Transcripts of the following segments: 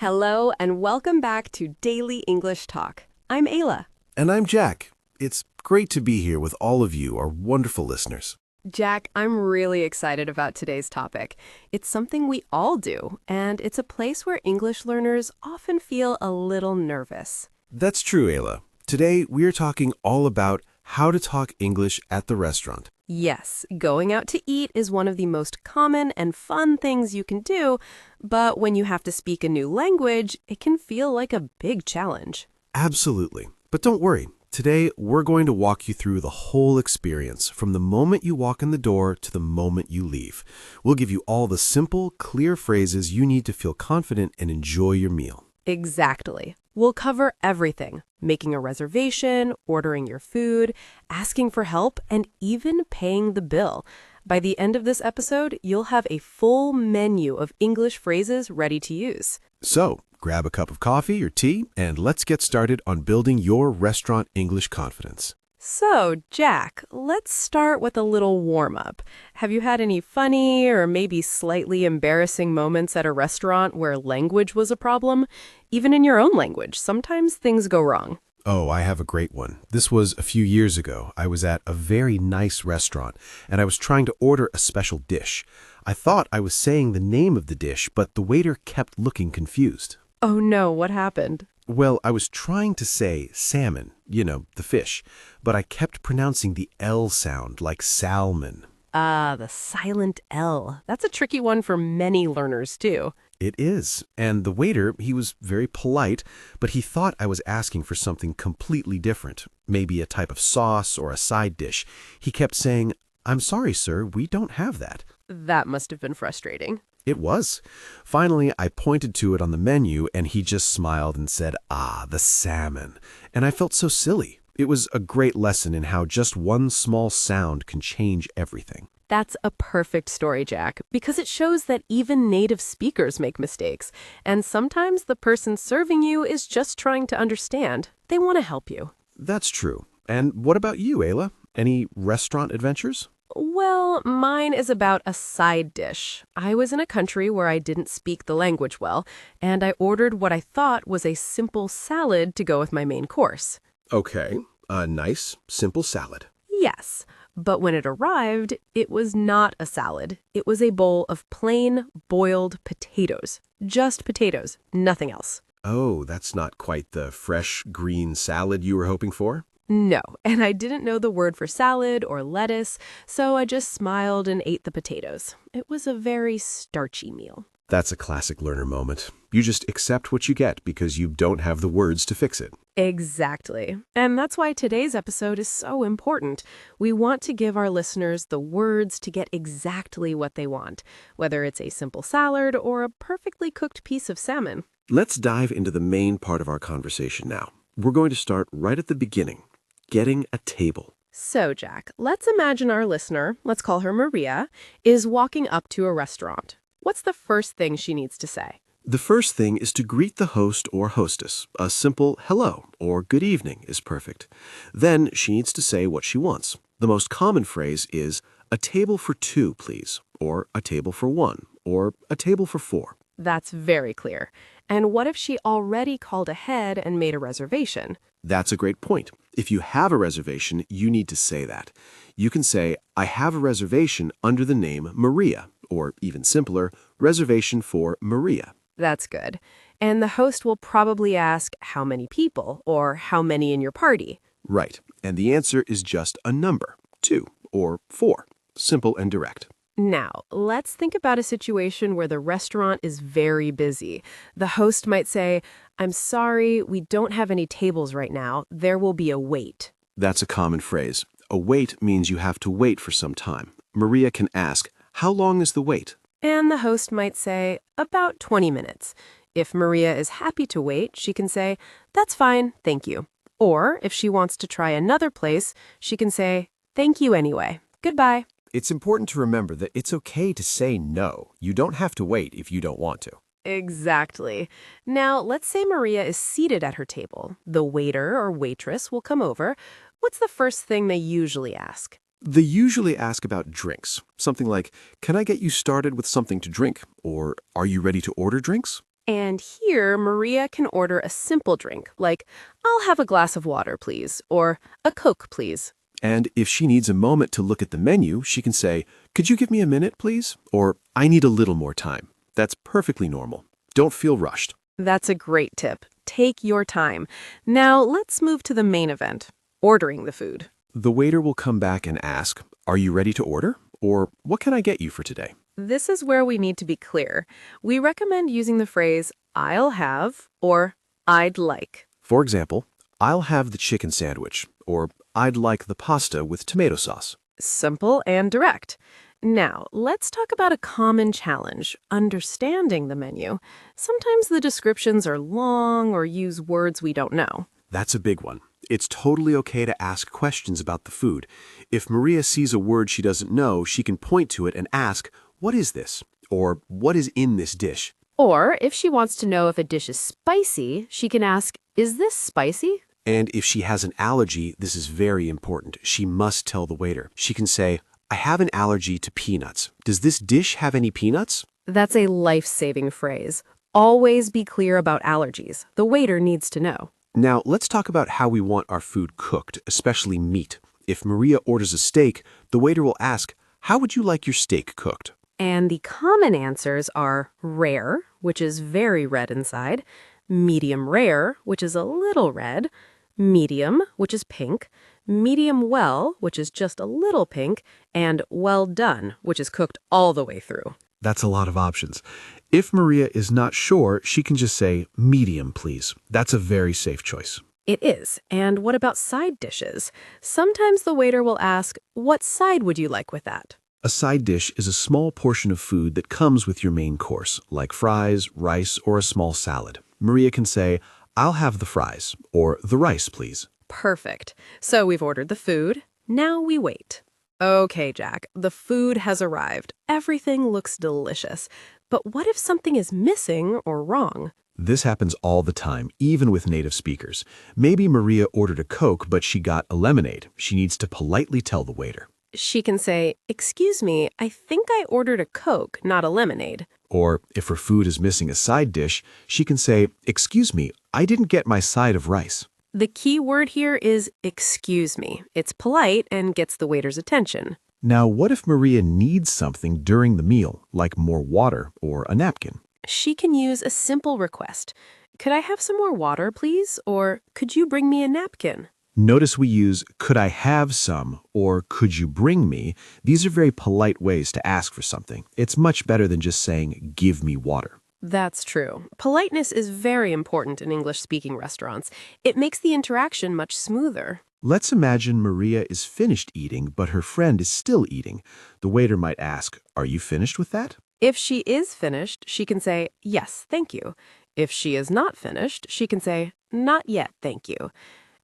Hello, and welcome back to Daily English Talk. I'm Ayla. And I'm Jack. It's great to be here with all of you, our wonderful listeners. Jack, I'm really excited about today's topic. It's something we all do, and it's a place where English learners often feel a little nervous. That's true, Ayla. Today, we're talking all about how to talk English at the restaurant. Yes, going out to eat is one of the most common and fun things you can do, but when you have to speak a new language, it can feel like a big challenge. Absolutely. But don't worry. Today, we're going to walk you through the whole experience, from the moment you walk in the door to the moment you leave. We'll give you all the simple, clear phrases you need to feel confident and enjoy your meal. Exactly. We'll cover everything: making a reservation, ordering your food, asking for help, and even paying the bill. By the end of this episode, you'll have a full menu of English phrases ready to use. So, grab a cup of coffee or tea, and let's get started on building your restaurant English confidence. So, Jack, let's start with a little warm-up. Have you had any funny or maybe slightly embarrassing moments at a restaurant where language was a problem? Even in your own language, sometimes things go wrong. Oh, I have a great one. This was a few years ago. I was at a very nice restaurant, and I was trying to order a special dish. I thought I was saying the name of the dish, but the waiter kept looking confused. Oh no, what happened? Well, I was trying to say salmon, the fish, but I kept pronouncing the L sound like salmon. Ah, the silent L. That's a tricky one for many learners, too. It is. And the waiter, he was very polite, but he thought I was asking for something completely different, maybe a type of sauce or a side dish. He kept saying, "I'm sorry, sir, we don't have that." That must have been frustrating. It was. Finally, I pointed to it on the menu, and he just smiled and said, the salmon. And I felt so silly. It was a great lesson in how just one small sound can change everything. That's a perfect story, Jack, because it shows that even native speakers make mistakes. And sometimes the person serving you is just trying to understand. They want to help you. That's true. And what about you, Ayla? Any restaurant adventures? Well, mine is about a side dish. I was in a country where I didn't speak the language well, and I ordered what I thought was a simple salad to go with my main course. Okay, a nice, simple salad. Yes, but when it arrived, it was not a salad. It was a bowl of plain, boiled potatoes. Just potatoes, nothing else. Oh, that's not quite the fresh, green salad you were hoping for? No, and I didn't know the word for salad or lettuce, so I just smiled and ate the potatoes. It was a very starchy meal. That's a classic learner moment. You just accept what you get because you don't have the words to fix it. Exactly. And that's why today's episode is so important. We want to give our listeners the words to get exactly what they want, whether it's a simple salad or a perfectly cooked piece of salmon. Let's dive into the main part of our conversation now. We're going to start right at the beginning. Getting a table. So, Jack, let's imagine our listener, let's call her Maria, is walking up to a restaurant. What's the first thing she needs to say? The first thing is to greet the host or hostess. A simple hello or good evening is perfect. Then she needs to say what she wants. The most common phrase is, "A table for two, please," or "A table for one," or "A table for four." That's very clear. And what if she already called ahead and made a reservation? That's a great point. If you have a reservation, you need to say that. You can say, "I have a reservation under the name Maria," or even simpler, "Reservation for Maria." That's good. And the host will probably ask, how many people, or how many in your party? Right. And the answer is just a number, 2 or 4. Simple and direct. Now, let's think about a situation where the restaurant is very busy. The host might say, "I'm sorry, we don't have any tables right now. There will be a wait." That's a common phrase. A wait means you have to wait for some time. Maria can ask, "How long is the wait?" And the host might say, "About 20 minutes. If Maria is happy to wait, she can say, "That's fine, thank you." Or if she wants to try another place, she can say, "Thank you anyway. Goodbye." It's important to remember that it's okay to say no. You don't have to wait if you don't want to. Exactly. Now, let's say Maria is seated at her table. The waiter or waitress will come over. What's the first thing they usually ask? They usually ask about drinks. Something like, "Can I get you started with something to drink?" Or, "Are you ready to order drinks?" And here, Maria can order a simple drink, like, I'll have a glass of water, please, or a Coke, please. And if she needs a moment to look at the menu, she can say, could you give me a minute, please? Or I need a little more time. That's perfectly normal. Don't feel rushed. That's a great tip. Take your time. Now, let's move to the main event, ordering the food. The waiter will come back and ask, are you ready to order? Or what can I get you for today? This is where we need to be clear. We recommend using the phrase, I'll have, or I'd like. For example, I'll have the chicken sandwich, or I'd like the pasta with tomato sauce. Simple and direct. Now, let's talk about a common challenge, understanding the menu. Sometimes the descriptions are long or use words we don't know. That's a big one. It's totally okay to ask questions about the food. If Maria sees a word she doesn't know, she can point to it and ask, what is this? Or what is in this dish? Or if she wants to know if a dish is spicy, she can ask, is this spicy? And if she has an allergy, this is very important. She must tell the waiter. She can say, I have an allergy to peanuts. Does this dish have any peanuts? That's a life-saving phrase. Always be clear about allergies. The waiter needs to know. Now, let's talk about how we want our food cooked, especially meat. If Maria orders a steak, the waiter will ask, how would you like your steak cooked? And the common answers are rare, which is very red inside, medium rare, which is a little red, medium, which is pink, medium well, which is just a little pink, and well done, which is cooked all the way through. That's a lot of options. If Maria is not sure, she can just say, medium, please. That's a very safe choice. It is. And what about side dishes? Sometimes the waiter will ask, what side would you like with that? A side dish is a small portion of food that comes with your main course, like fries, rice, or a small salad. Maria can say, I'll have the fries, or the rice, please. Perfect. So we've ordered the food. Now we wait. Okay, Jack, the food has arrived. Everything looks delicious. But what if something is missing or wrong? This happens all the time, even with native speakers. Maybe Maria ordered a Coke, but she got a lemonade. She needs to politely tell the waiter. She can say, excuse me, I think I ordered a Coke, not a lemonade. Or if her food is missing a side dish, she can say, excuse me, I didn't get my side of rice. The key word here is excuse me. It's polite and gets the waiter's attention. Now, what if Maria needs something during the meal, like more water or a napkin? She can use a simple request. Could I have some more water, please? Or could you bring me a napkin? Notice we use, could I have some, or could you bring me? These are very polite ways to ask for something. It's much better than just saying, give me water. That's true. Politeness is very important in English-speaking restaurants. It makes the interaction much smoother. Let's imagine Maria is finished eating, but her friend is still eating. The waiter might ask, are you finished with that? If she is finished, she can say, yes, thank you. If she is not finished, she can say, not yet, thank you.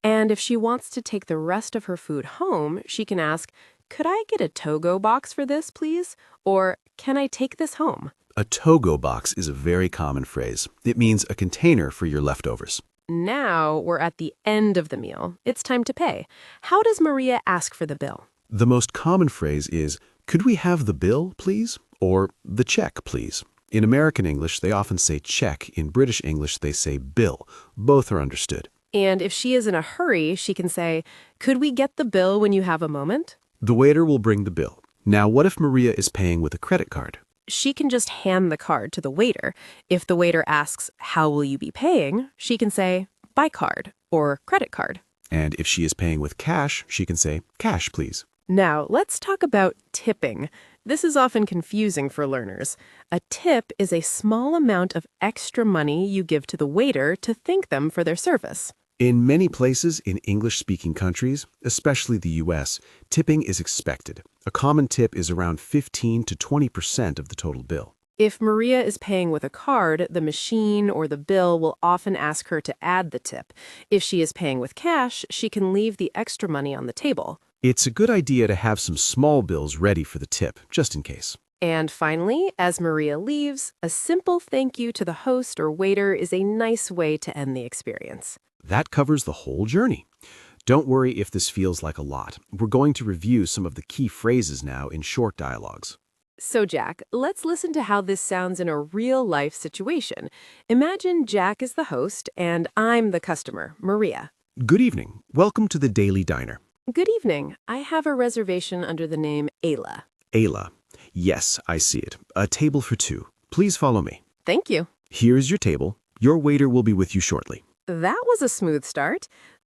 And if she wants to take the rest of her food home, she can ask, could I get a to-go box for this, please? Or can I take this home? A to-go box is a very common phrase. It means a container for your leftovers. Now we're at the end of the meal. It's time to pay. How does Maria ask for the bill? The most common phrase is, could we have the bill, please? Or the check, please. In American English, they often say check. In British English, they say bill. Both are understood. And if she is in a hurry, she can say, could we get the bill when you have a moment? The waiter will bring the bill. Now, what if Maria is paying with a credit card? She can just hand the card to the waiter. If the waiter asks, how will you be paying? She can say, by card or credit card. And if she is paying with cash, she can say, cash, please. Now, let's talk about tipping. This is often confusing for learners. A tip is a small amount of extra money you give to the waiter to thank them for their service. In many places in English-speaking countries, especially the U.S., tipping is expected. A common tip is around 15 to 20% of the total bill. If Maria is paying with a card, the machine or the bill will often ask her to add the tip. If she is paying with cash, she can leave the extra money on the table. It's a good idea to have some small bills ready for the tip, just in case. And finally, as Maria leaves, a simple thank you to the host or waiter is a nice way to end the experience. That covers the whole journey. Don't worry if this feels like a lot. We're going to review some of the key phrases now in short dialogues. So, Jack, let's listen to how this sounds in a real-life situation. Imagine Jack is the host and I'm the customer, Maria. Good evening. Welcome to the Daily Diner. Good evening. I have a reservation under the name Ayla. Ayla. Yes, I see it. A table for two. Please follow me. Thank you. Here is your table. Your waiter will be with you shortly. That was a smooth start.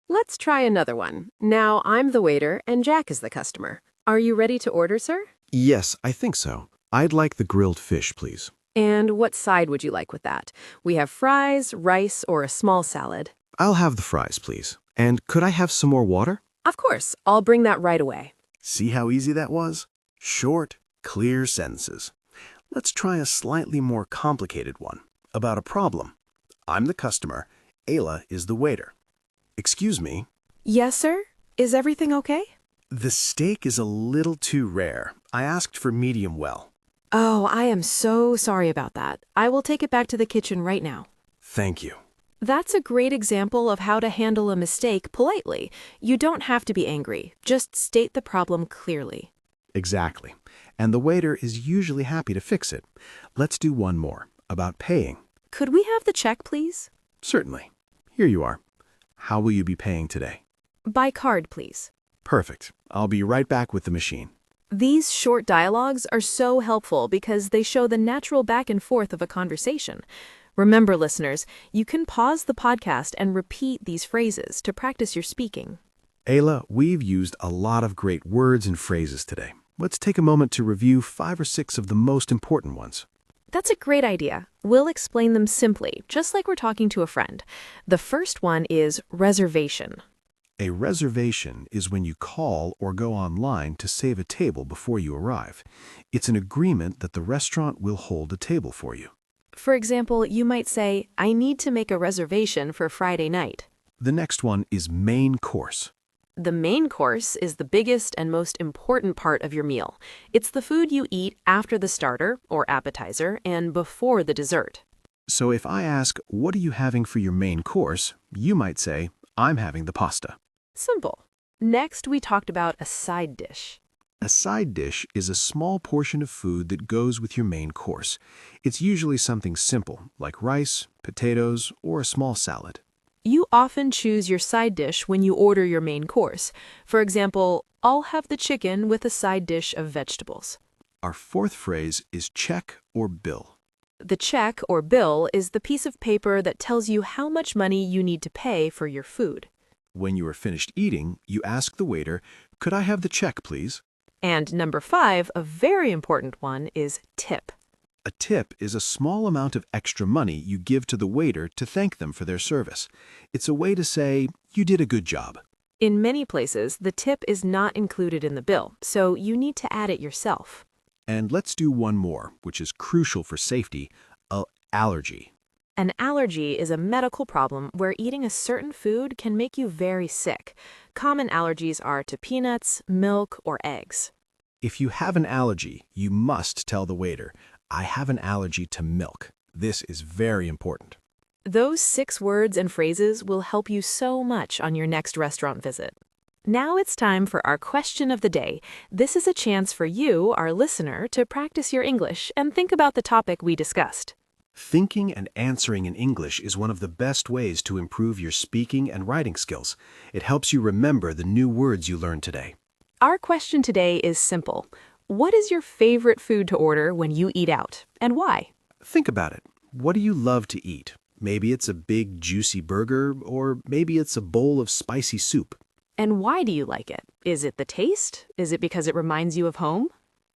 Let's try another one. Now I'm the waiter and Jack is the customer. Are you ready to order, sir? Yes, I think so. I'd like the grilled fish, please. And what side would you like with that? We have fries, rice, or a small salad. I'll have the fries, please. And could I have some more water? Of course, I'll bring that right away. See how easy that was? Short, clear sentences. Let's try a slightly more complicated one about a problem. I'm the customer. Ayla is the waiter. Excuse me, Yes, sir? Is everything okay? the steak is a little too rare. I asked for medium well. Oh, I am so sorry about that. I will take it back to the kitchen right now. Thank you. That's a great example of how to handle a mistake politely. You don't have to be angry. Just state the problem clearly. Exactly. And the waiter is usually happy to fix it. Let's do one more about paying. Could we have the check, please? Certainly. Here you are. How will you be paying today? By card, please. Perfect. I'll be right back with the machine. These short dialogues are so helpful because they show the natural back and forth of a conversation. Remember, listeners, you can pause the podcast and repeat these phrases to practice your speaking. Ayla, we've used a lot of great words and phrases today. Let's take a moment to review 5 or 6 of the most important ones. That's a great idea. We'll explain them simply, just like we're talking to a friend. The first one is reservation. A reservation is when you call or go online to save a table before you arrive. It's an agreement that the restaurant will hold a table for you. For example, you might say, I need to make a reservation for Friday night. The next one is main course. The main course is the biggest and most important part of your meal. It's the food you eat after the starter, or appetizer, and before the dessert. So if I ask, what are you having for your main course, you might say, I'm having the pasta. Simple. Next, we talked about a side dish. A side dish is a small portion of food that goes with your main course. It's usually something simple, like rice, potatoes, or a small salad. You often choose your side dish when you order your main course. For example, I'll have the chicken with a side dish of vegetables. Our fourth phrase is check or bill. The check or bill is the piece of paper that tells you how much money you need to pay for your food. When you are finished eating, you ask the waiter, could I have the check, please? And number 5, a very important one, is tip. A tip is a small amount of extra money you give to the waiter to thank them for their service. It's a way to say, you did a good job. In many places, the tip is not included in the bill, so you need to add it yourself. And let's do one more, which is crucial for safety, allergy. An allergy is a medical problem where eating a certain food can make you very sick. Common allergies are to peanuts, milk, or eggs. If you have an allergy, you must tell the waiter, I have an allergy to milk. This is very important. Those 6 words and phrases will help you so much on your next restaurant visit. Now it's time for our question of the day. This is a chance for you, our listener, to practice your English and think about the topic we discussed. Thinking and answering in English is one of the best ways to improve your speaking and writing skills. It helps you remember the new words you learned today. Our question today is simple. What is your favorite food to order when you eat out, and why? Think about it. What do you love to eat? Maybe it's a big, juicy burger, or maybe it's a bowl of spicy soup. And why do you like it? Is it the taste? Is it because it reminds you of home?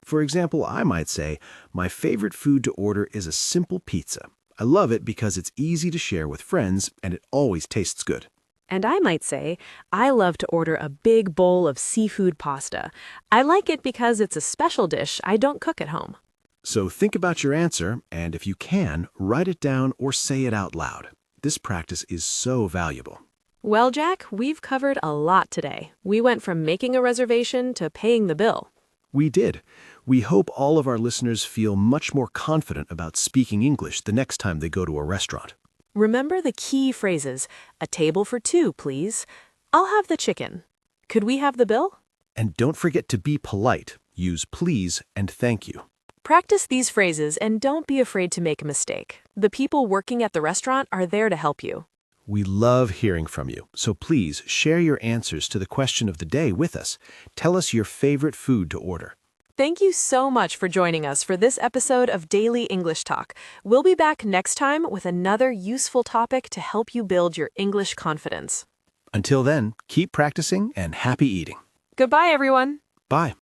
For example, I might say, my favorite food to order is a simple pizza. I love it because it's easy to share with friends and it always tastes good. And I might say, I love to order a big bowl of seafood pasta. I like it because it's a special dish I don't cook at home. So think about your answer, and if you can, write it down or say it out loud. This practice is so valuable. Well, Jack, we've covered a lot today. We went from making a reservation to paying the bill. We did. We hope all of our listeners feel much more confident about speaking English the next time they go to a restaurant. Remember the key phrases. A table for 2, please. I'll have the chicken. Could we have the bill? And don't forget to be polite. Use please and thank you. Practice these phrases and don't be afraid to make a mistake. The people working at the restaurant are there to help you. We love hearing from you, so please share your answers to the question of the day with us. Tell us your favorite food to order. Thank you so much for joining us for this episode of Daily English Talk. We'll be back next time with another useful topic to help you build your English confidence. Until then, keep practicing and happy eating. Goodbye, everyone. Bye.